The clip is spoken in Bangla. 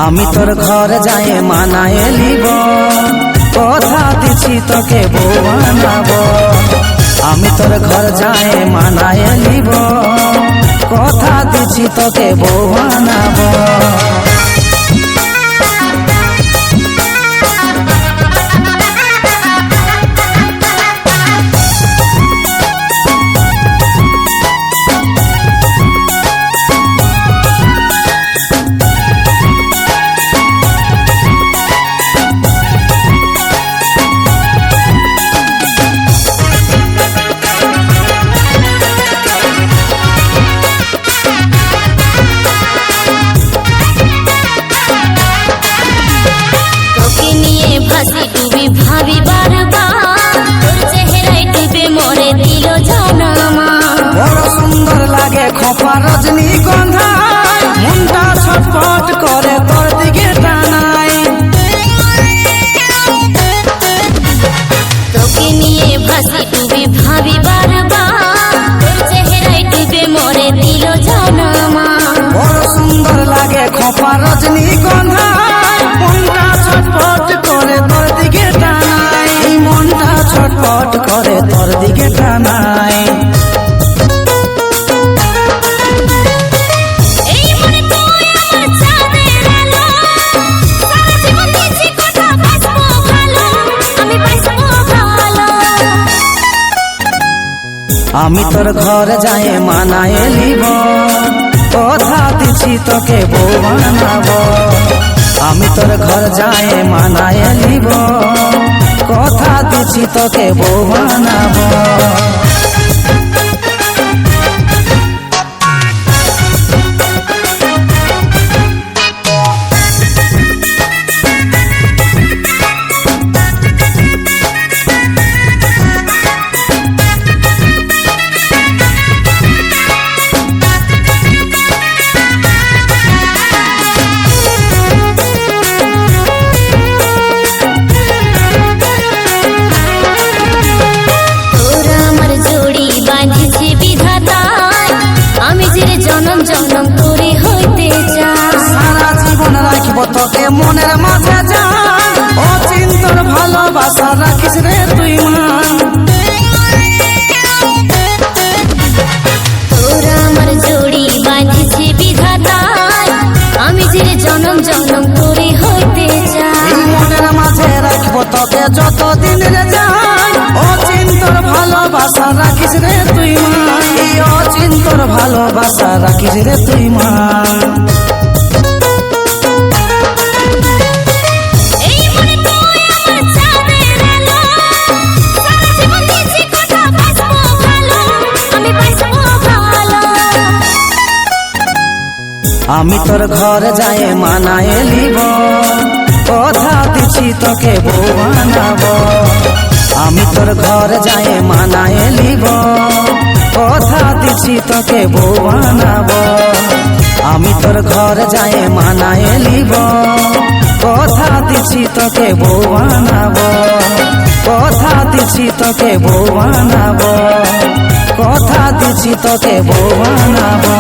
আমি তোর ঘর যাই মানায় লিব, কথা দিছি তোকে বউ বানাবো। আমি তোর ঘর যাই মানায় লিব, কথা দিছি তোকে বউ বানাবো। ভাবি বারবার তোর চেহারায় ডুবে মরে দিল জানামা। বড় সুন্দর লাগে খোপা রজনীগন্ধা, মনটা ছটফট করে তোর দিকে টানায়। তোকে নিয়ে ভাসি ডুবি ভাবি বারবার তোর চেহারায় ডুবে মরে দিল জানামা। বড় সুন্দর লাগে খোপা রজনীগন্ধা, মনটা ছটফট করে তোর দিকে টানায়। এই মনটা ছটফট করে তোর দিকে টানায়। আমি তোর ঘর যাই মানায় লিব, কথা দিছি তোকে বউ বানাবো। আমি তোর ঘর যাই মানায় লিব, কথা দিছি তোকে বউ বানাবো। জনম জনম তোরে হইতে চাই, সারা জীবন রাখব তোকে মনের মাঝে যান। অচিন্তর ভালোবাসা রাখিস রে তুই মান। তোরা আমার জড়ি বাঁধিছে বিধাতায়, আমি যে জনম জনম তোরে হইতে চাই। মনের মাঝে রাখব তোকে যতদিন রে যান। অচিন্তর ভালোবাসা রাখিস রে তুই মান। অচিন্তর ভালোবাসা রাখিস রে তুই মান। আমি তোর ঘর যাই মানায় লিব, কথা দিছি তোকে বউ বানাবো। আমি তোর ঘর যাই মানায় লিব, কথা দিছি তোকে বউ বানাবো। আমি তোর ঘর যাই মানায় লিব, কথা দিছি তোকে বউ বানাবো। কথা দিছি তোকে বউ বানাবো, কথা দিছি তোকে বউ বানাবো।